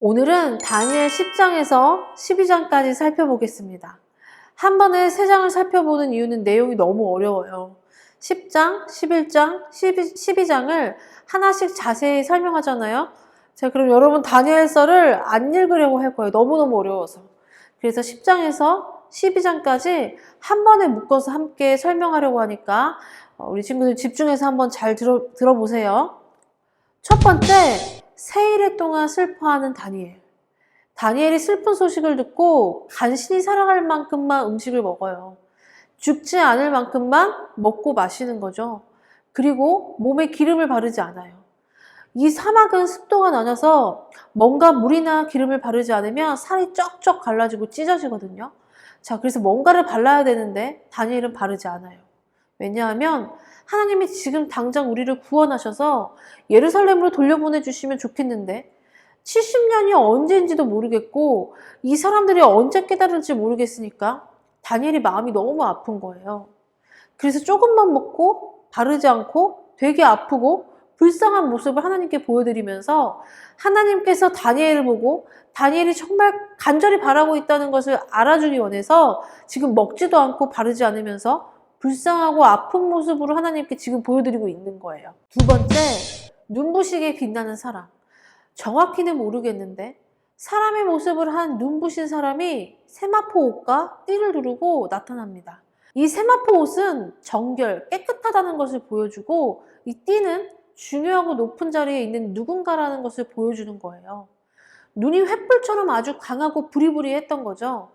오늘은 다니엘 10장에서 12장까지 살펴보겠습니다. 한 번에 3장을 살펴보는 이유는 내용이 너무 어려워요. 10장, 11장, 12장을 하나씩 자세히 설명하잖아요. 자, 그럼 여러분 다니엘서를 안 읽으려고 할 거예요. 너무너무 어려워서. 그래서 10장에서 12장까지 한 번에 묶어서 함께 설명하려고 하니까 우리 친구들 집중해서 한번 잘 들어보세요. 첫 번째, 세일에 동안 슬퍼하는 다니엘. 다니엘이 슬픈 소식을 듣고 간신히 살아갈 만큼만 음식을 먹어요. 죽지 않을 만큼만 먹고 마시는 거죠. 그리고 몸에 기름을 바르지 않아요. 이 사막은 습도가 낮아서 뭔가 물이나 기름을 바르지 않으면 살이 쩍쩍 갈라지고 찢어지거든요. 자, 그래서 뭔가를 발라야 되는데 다니엘은 바르지 않아요. 왜냐하면 하나님이 지금 당장 우리를 구원하셔서 예루살렘으로 돌려보내주시면 좋겠는데 70년이 언제인지도 모르겠고 이 사람들이 언제 깨달을지 모르겠으니까 다니엘이 마음이 너무 아픈 거예요. 그래서 조금만 먹고 바르지 않고 되게 아프고 불쌍한 모습을 하나님께 보여드리면서 하나님께서 다니엘을 보고 다니엘이 정말 간절히 바라고 있다는 것을 알아주기 원해서 지금 먹지도 않고 바르지 않으면서 불쌍하고 아픈 모습으로 하나님께 지금 보여드리고 있는 거예요. 두 번째, 눈부시게 빛나는 사람. 정확히는 모르겠는데 사람의 모습을 한 눈부신 사람이 세마포 옷과 띠를 두르고 나타납니다. 이 세마포 옷은 정결, 깨끗하다는 것을 보여주고 이 띠는 중요하고 높은 자리에 있는 누군가라는 것을 보여주는 거예요. 눈이 횃불처럼 아주 강하고 부리부리했던 거죠.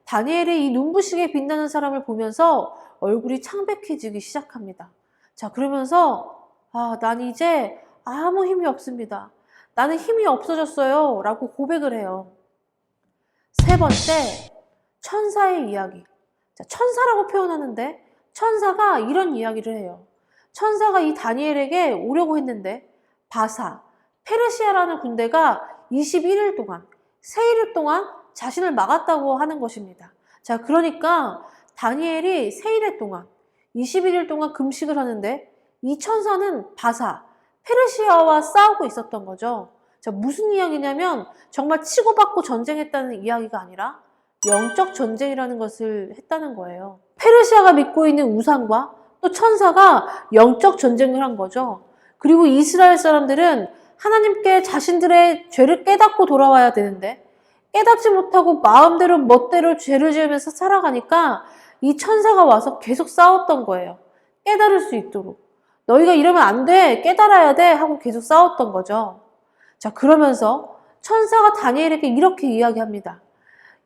다니엘이 이 눈부시게 빛나는 사람을 보면서 얼굴이 창백해지기 시작합니다. 자, 그러면서 난 이제 아무 힘이 없습니다. 나는 힘이 없어졌어요 라고 고백을 해요. 세 번째, 천사의 이야기. 자, 천사라고 표현하는데 천사가 이런 이야기를 해요. 천사가 이 다니엘에게 오려고 했는데 바사, 페르시아라는 군대가 21일 동안, 세일 동안 자신을 막았다고 하는 것입니다. 자, 그러니까 다니엘이 세일 동안 21일 동안 금식을 하는데 이 천사는 바사, 페르시아와 싸우고 있었던 거죠. 자, 무슨 이야기냐면 정말 치고받고 전쟁했다는 이야기가 아니라 영적 전쟁이라는 것을 했다는 거예요. 페르시아가 믿고 있는 우상과 또 천사가 영적 전쟁을 한 거죠. 그리고 이스라엘 사람들은 하나님께 자신들의 죄를 깨닫고 돌아와야 되는데 깨닫지 못하고 마음대로 멋대로 죄를 지으면서 살아가니까 이 천사가 와서 계속 싸웠던 거예요. 깨달을 수 있도록. 너희가 이러면 안 돼. 깨달아야 돼. 하고 계속 싸웠던 거죠. 자, 그러면서 천사가 다니엘에게 이렇게 이야기합니다.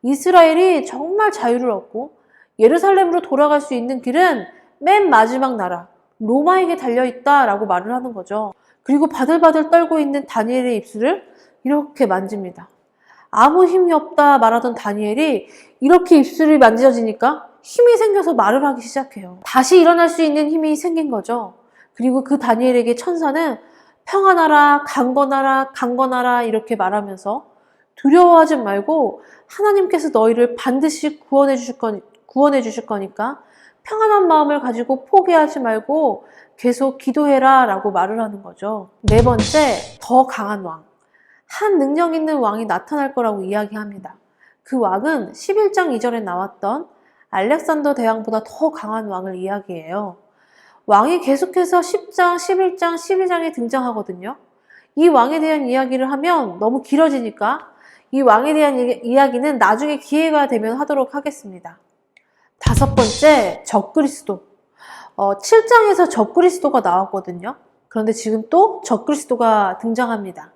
이스라엘이 정말 자유를 얻고 예루살렘으로 돌아갈 수 있는 길은 맨 마지막 나라 로마에게 달려있다라고 말을 하는 거죠. 그리고 바들바들 떨고 있는 다니엘의 입술을 이렇게 만집니다. 아무 힘이 없다 말하던 다니엘이 이렇게 입술이 만져지니까 힘이 생겨서 말을 하기 시작해요. 다시 일어날 수 있는 힘이 생긴 거죠. 그리고 그 다니엘에게 천사는 평안하라, 강건하라, 강건하라 이렇게 말하면서 두려워하지 말고 하나님께서 너희를 반드시 구원해 주실 거니까 평안한 마음을 가지고 포기하지 말고 계속 기도해라 라고 말을 하는 거죠. 네 번째, 더 강한 왕. 한 능력 있는 왕이 나타날 거라고 이야기합니다. 그 왕은 11장 2절에 나왔던 알렉산더 대왕보다 더 강한 왕을 이야기해요. 왕이 계속해서 10장, 11장, 12장에 등장하거든요. 이 왕에 대한 이야기를 하면 너무 길어지니까 이 왕에 대한 이야기는 나중에 기회가 되면 하도록 하겠습니다. 다섯 번째, 적그리스도. 7장에서 적그리스도가 나왔거든요. 그런데 지금 또 적그리스도가 등장합니다.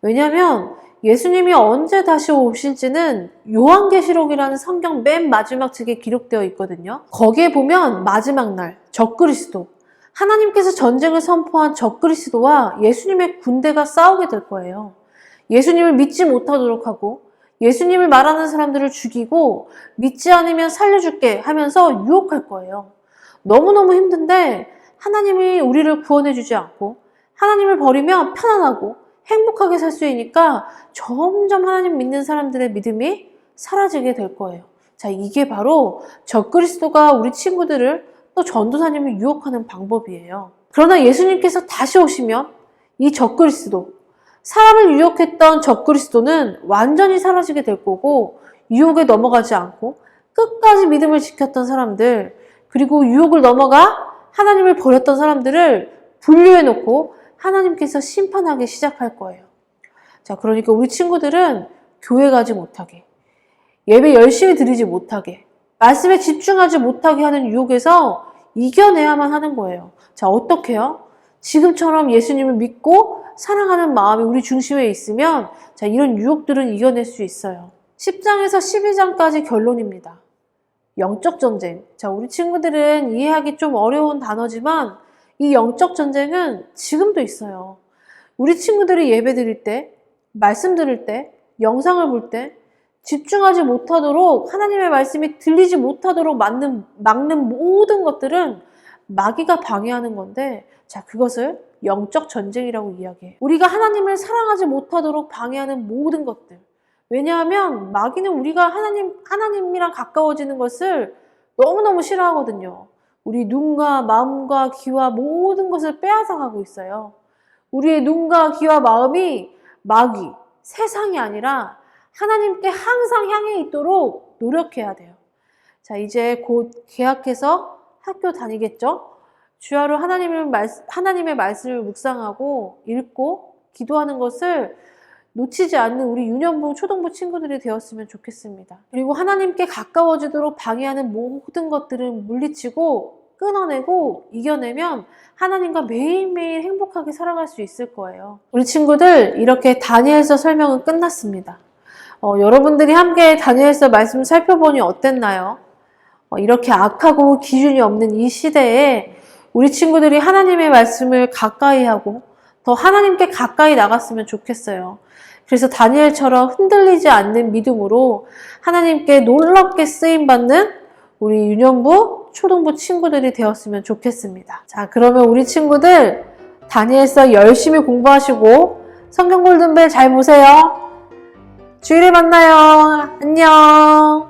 왜냐하면 예수님이 언제 다시 오실지는 요한계시록이라는 성경 맨 마지막 책에 기록되어 있거든요. 거기에 보면 마지막 날 적그리스도, 하나님께서 전쟁을 선포한 적그리스도와 예수님의 군대가 싸우게 될 거예요. 예수님을 믿지 못하도록 하고 예수님을 말하는 사람들을 죽이고 믿지 않으면 살려줄게 하면서 유혹할 거예요. 너무너무 힘든데 하나님이 우리를 구원해 주지 않고 하나님을 버리면 편안하고 행복하게 살 수 있으니까 점점 하나님 믿는 사람들의 믿음이 사라지게 될 거예요. 자, 이게 바로 적그리스도가 우리 친구들을 또 전도사님을 유혹하는 방법이에요. 그러나 예수님께서 다시 오시면 이 적그리스도, 사람을 유혹했던 적그리스도는 완전히 사라지게 될 거고, 유혹에 넘어가지 않고 끝까지 믿음을 지켰던 사람들, 그리고 유혹을 넘어가 하나님을 버렸던 사람들을 분류해놓고 하나님께서 심판하기 시작할 거예요. 자, 그러니까 우리 친구들은 교회 가지 못하게, 예배 열심히 드리지 못하게, 말씀에 집중하지 못하게 하는 유혹에서 이겨내야만 하는 거예요. 자, 어떻게요? 지금처럼 예수님을 믿고 사랑하는 마음이 우리 중심에 있으면, 자, 이런 유혹들은 이겨낼 수 있어요. 10장에서 12장까지 결론입니다. 영적 전쟁. 자, 우리 친구들은 이해하기 좀 어려운 단어지만 이 영적 전쟁은 지금도 있어요. 우리 친구들이 예배 드릴 때, 말씀 들을 때, 영상을 볼 때 집중하지 못하도록, 하나님의 말씀이 들리지 못하도록 막는 모든 것들은 마귀가 방해하는 건데, 자, 그것을 영적 전쟁이라고 이야기해요. 우리가 하나님을 사랑하지 못하도록 방해하는 모든 것들. 왜냐하면 마귀는 우리가 하나님이랑 가까워지는 것을 너무너무 싫어하거든요. 우리 눈과 마음과 귀와 모든 것을 빼앗아가고 있어요. 우리의 눈과 귀와 마음이 마귀, 세상이 아니라 하나님께 항상 향해 있도록 노력해야 돼요. 자, 이제 곧 개학해서 학교 다니겠죠? 주야로 하나님의 말씀을 묵상하고 읽고 기도하는 것을 놓치지 않는 우리 유년부, 초등부 친구들이 되었으면 좋겠습니다. 그리고 하나님께 가까워지도록 방해하는 모든 것들은 물리치고 끊어내고 이겨내면 하나님과 매일매일 행복하게 살아갈 수 있을 거예요. 우리 친구들, 이렇게 다니엘서 설명은 끝났습니다. 여러분들이 함께 다니엘서 말씀을 살펴보니 어땠나요? 이렇게 악하고 기준이 없는 이 시대에 우리 친구들이 하나님의 말씀을 가까이 하고 더 하나님께 가까이 나갔으면 좋겠어요. 그래서 다니엘처럼 흔들리지 않는 믿음으로 하나님께 놀랍게 쓰임받는 우리 유년부, 초등부 친구들이 되었으면 좋겠습니다. 자, 그러면 우리 친구들 다니엘서 열심히 공부하시고 성경 골든벨 잘 보세요. 주일에 만나요. 안녕.